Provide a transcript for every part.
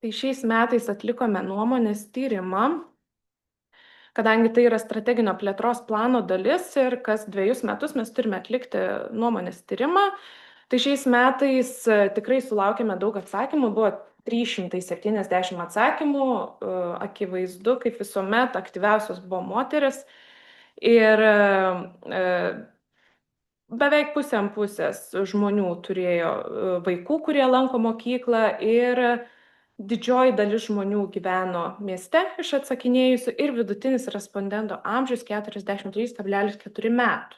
Tai šiais metais atlikome nuomonės tyrimą, kadangi tai yra strateginio plėtros plano dalis ir kas 2 metus mes turime atlikti nuomonės tyrimą. Tai šiais metais tikrai sulaukėme daug atsakymų, buvo 370 atsakymų, akivaizdu, kaip visuomet, aktyviausios buvo moteris. Ir beveik pusė ant pusės žmonių turėjo vaikų, kurie lanko mokyklą, ir didžioji dalis žmonių gyveno mieste iš atsakinėjusių ir vidutinis respondento amžius 43,4 metų.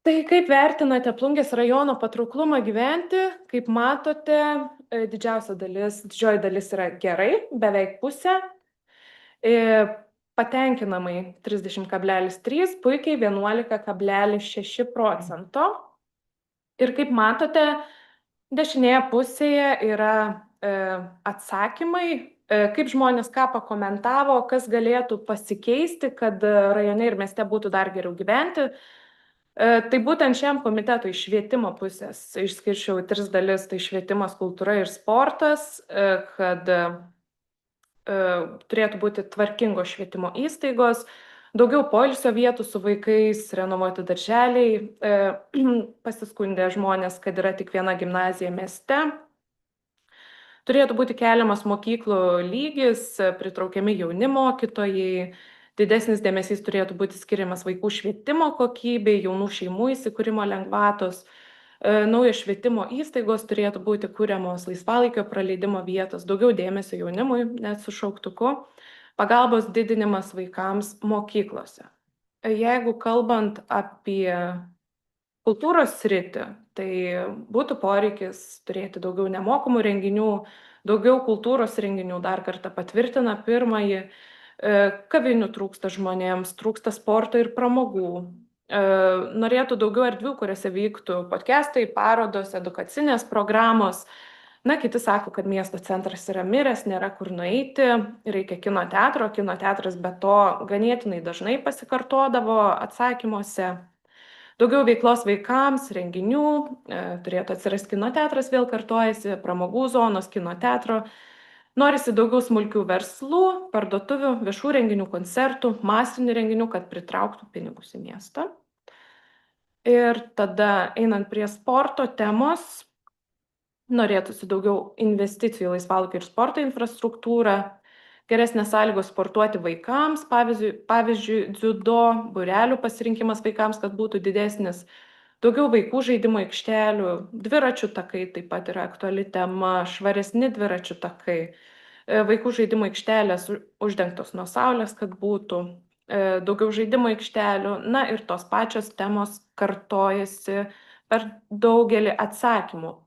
Tai kaip vertinate Plungės rajono patrauklumą gyventi? Kaip matote, didžioji dalis yra gerai, beveik pusė. Patenkinamai 30,3, puikiai 11,6%. Ir kaip matote, dešinėje pusėje yra atsakymai, kaip žmonės ką pakomentavo, kas galėtų pasikeisti, kad rajone ir mieste būtų dar geriau gyventi. Tai būtent šiam komitetui iš švietimo pusės išskirčiau 3 dalis, tai švietimas, kultūra ir sportas, kad turėtų būti tvarkingos švietimo įstaigos, daugiau poilsio vietų su vaikais, renovuoti darželiai, pasiskundė žmonės, kad yra tik viena gimnazija mieste. Turėtų būti keliamas mokyklų lygis, pritraukiami jauni mokytojai, didesnis dėmesys turėtų būti skiriamas vaikų švietimo kokybei, jaunų šeimų įsikūrimo lengvatos. Naujos švietimo įstaigos turėtų būti kuriamos laisvalaikio praleidimo vietos, daugiau dėmesio jaunimui, net su šauktuku, pagalbos didinimas vaikams mokyklose. Jeigu kalbant apie kultūros sritį, tai būtų poreikis turėti daugiau nemokamų renginių, daugiau kultūros renginių, dar kartą patvirtina pirmąjį, kavinių trūksta žmonėms, trūksta sporto ir pramogų. Norėtų daugiau erdvių, kuriuose vyktų podcastai, parodos, edukacinės programos. Na, kiti sako, kad miesto centras yra miręs, nėra kur nueiti, reikia kino teatro, kino teatras be to ganėtinai dažnai pasikartodavo atsakymuose. Daugiau veiklos vaikams, renginių, turėtų atsirasti kino teatras, vėl kartojasi, pramogų zonos, kino teatro. Norisi daugiau smulkių verslų, parduotuvių, viešų renginių, koncertų, masinių renginių, kad pritrauktų pinigus į miestą. Ir tada, einant prie sporto temos, norėtųsi daugiau investicijų į laisvalaikio ir sporto infrastruktūrą, geresnės sąlygos sportuoti vaikams, pavyzdžiui, dziudo, būrelių pasirinkimas vaikams, kad būtų didesnis, daugiau vaikų žaidimo aikštelių, dviračių takai taip pat yra aktuali tema, švaresni dviračių takai, vaikų žaidimo aikštelės uždengtos nuo saulės, kad būtų daugiau žaidimo aikštelių, na ir tos pačios temos kartojasi per daugelį atsakymų.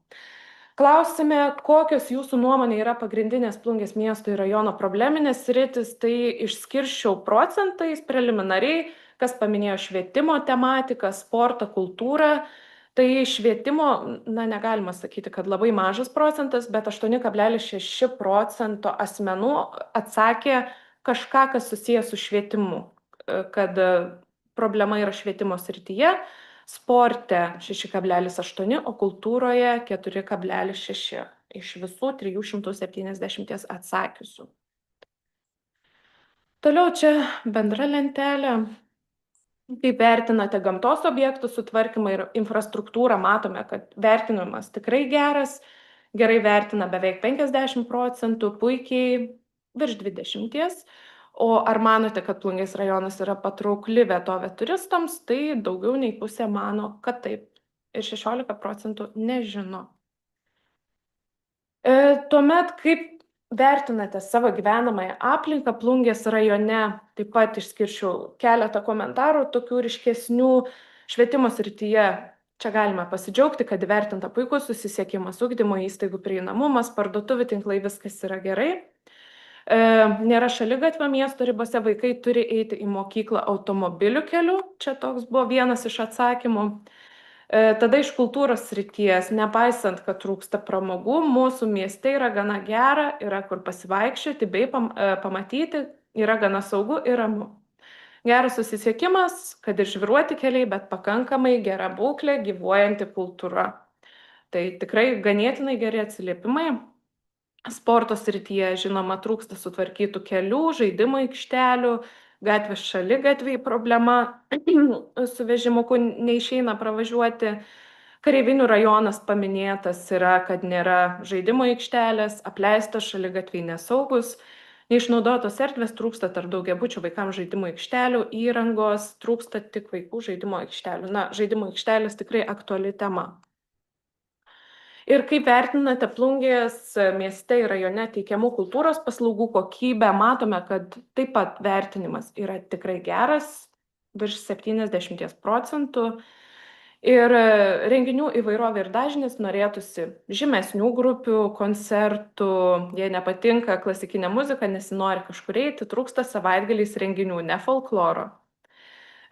Klausime, kokios jūsų nuomonė yra pagrindinės Plungės miesto ir rajono probleminės sritis, tai išskirčiau procentais preliminariai, kas paminėjo švietimo tematiką, sportą, kultūrą. Tai švietimo, na, negalima sakyti, kad labai mažas procentas, bet 8,6% asmenų atsakė kažką, kas susijęs su švietimu, kad problema yra švietimo srityje, sporte 6,8, o kultūroje 4,6 iš visų 370 atsakiusių. Toliau čia bendra lentelė. Kaip vertinate gamtos objektų sutvarkymą ir infrastruktūrą, matome, kad vertinimas tikrai geras, gerai vertina beveik 50%, puikiai virš 20%. O ar manote, kad Plungės rajonas yra patraukli vietovė turistams, tai daugiau nei pusė mano, kad taip. Ir 16% nežino. Tuomet, kaip vertinate savo gyvenamąją aplinką Plungės rajone, taip pat išskirčiau keletą komentarų, tokių ryškesnių švietimo srityje. Čia galime pasidžiaugti, kad įvertinta puikus susisiekimas, ugdymo įstaigų prieinamumas, parduotuvių tinklai, viskas yra gerai. Nėra šaligatvio miesto ribose, vaikai turi eiti į mokyklą automobilių keliu, čia toks buvo vienas iš atsakymų. Tada iš kultūros srities, nepaisant, kad trūksta pramogų, mūsų mieste yra gana gera, yra kur pasivaikščioti bei pamatyti, yra gana saugu ir ramu. Geras susisiekimas, kad ir žvyruoti keliai, bet pakankamai gera būklė, gyvuojanti kultūra. Tai tikrai ganėtinai geri atsiliepimai. Sporto srityje, žinoma, trūksta sutvarkytų kelių, žaidimų aikštelių, gatvės šaligatviai problema, su vežimuku neišeina pravažiuoti. Kareivinių rajonas paminėtas yra, kad nėra žaidimų aikštelės, apleistas šaligatviai nesaugus, neišnaudotos erdvės, trūksta tarp daugiabučių vaikams žaidimų aikštelių, įrangos, trūksta tik vaikų žaidimų aikštelių. Na, žaidimų aikštelės tikrai aktuali tema. Ir kaip vertinate Plungės mieste ir rajone teikiamų kultūros paslaugų kokybę, matome, kad taip pat vertinimas yra tikrai geras, virš 70%. Ir renginių įvairovė ir dažnis, norėtųsi žymesnių grupių, koncertų, jei nepatinka klasikinė muzika, nesinori kažkur eiti, trūksta savaitgaliais renginių, ne folkloro.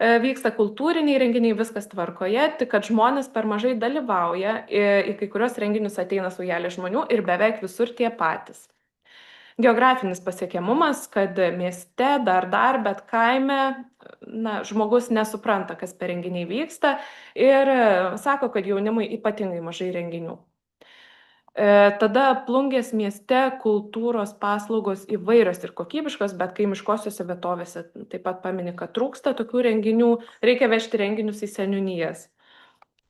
Vyksta kultūriniai renginiai, viskas tvarkoje, tik kad žmonės per mažai dalyvauja, į kai kurios renginius ateina saujelė žmonių ir beveik visur tie patys. Geografinis pasiekiamumas, kad mieste bet kaime, na, žmogus nesupranta, kas per renginiai vyksta ir sako, kad jaunimui ypatingai mažai renginių. Tada Plungės mieste kultūros paslaugos įvairios ir kokybiškos, bet kaimiškosiose vietovėse taip pat pamini, kad trūksta tokių renginių, reikia vežti renginius į seniūnijas.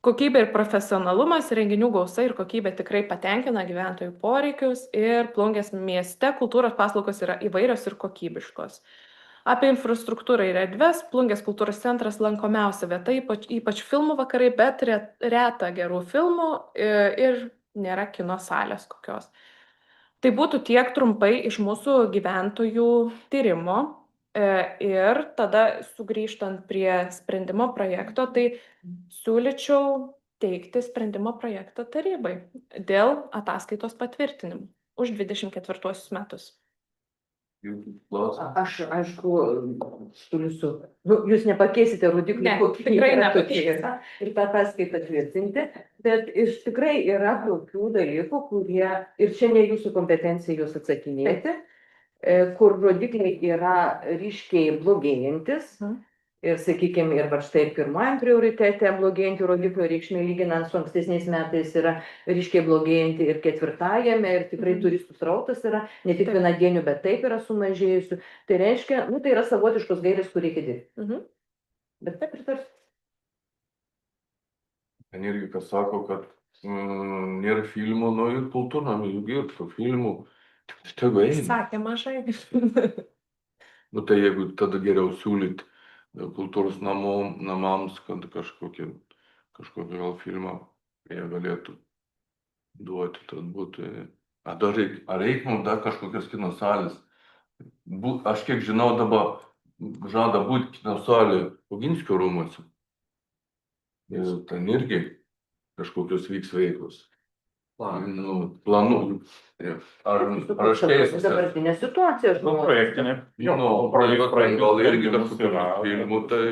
Kokybė ir profesionalumas, renginių gausa ir kokybė tikrai patenkina gyventojų poreikius ir Plungės mieste kultūros paslaugos yra įvairios ir kokybiškos. Apie infrastruktūrą ir erdves, Plungės kultūros centras lankomiausia vieta, ypač filmų vakarai, bet reta gerų filmų ir nėra kino salės kokios. Tai būtų tiek trumpai iš mūsų gyventojų tyrimo. Ir tada sugrįžtant prie sprendimo projekto, tai siūlyčiau teikti sprendimo projektą tarybai dėl ataskaitos patvirtinimo už 24 metus. Aš, aišku, siūlysiu, jūs nepakeisite rodiklių, Ne, kokie tikrai yra tokie nepakeisiu. yra, ir tą ataskaitą tvirtinti, bet iš tikrai yra tokių dalykų, kurie, ir čia ne jūsų kompetencija jūs atsakinėti, kur rodikliai yra ryškiai blogėjantis. Ir, sakykime, ir va štai pirmajam prioritete blogėjantį rodiklių reikšmė lyginant su ankstesniais metais yra ryškiai blogėjanti ir ketvirtajame, ir tikrai turistų srautas yra ne tik vienadienių, bet taip yra sumažėjusių. Tai reiškia, tai yra savotiškos gairės, kur reikia dirbti. Bet taip ir tarsi. Ten irgi kas sako, kad nėra filmų, ir kultūrnam, ir tų filmų. Tegu eina. Sakė mažai. Tai jeigu tada geriau siūlyti kultūros namams, kad kažkokį gal filmą jie galėtų duoti, tad būtų. Ar reikia mums dar kažkokios kino salės? Aš kiek žinau, dabar žada būti kino salė Oginskio rūmuose. Ir ten irgi kažkokios vyks veiklos. Planų. Ar aš keistas? Dabartinė situacija, aš manau. Projektinė. Gal irgi kažkokios filmų, tai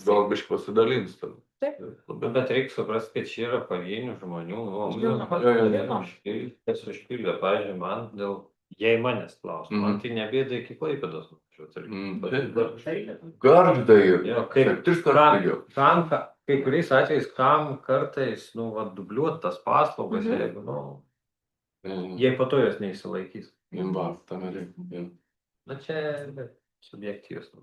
gal biškai pasidalins. Bet reikia suprasti, kad čia yra pavienių žmonių. Kas užpildė, pavyzdžiui, man dėl, jei manęs klausia, man tai nebėda iki Klaipėdos. Gargžda ir kaip 3 kartus. Kam, kai kuriais atvejais, kam kartais, dubliuot tas paslaugas, jeigu, jei po to jos neįsilaikys. Tame reikia. Na čia subjektyvus.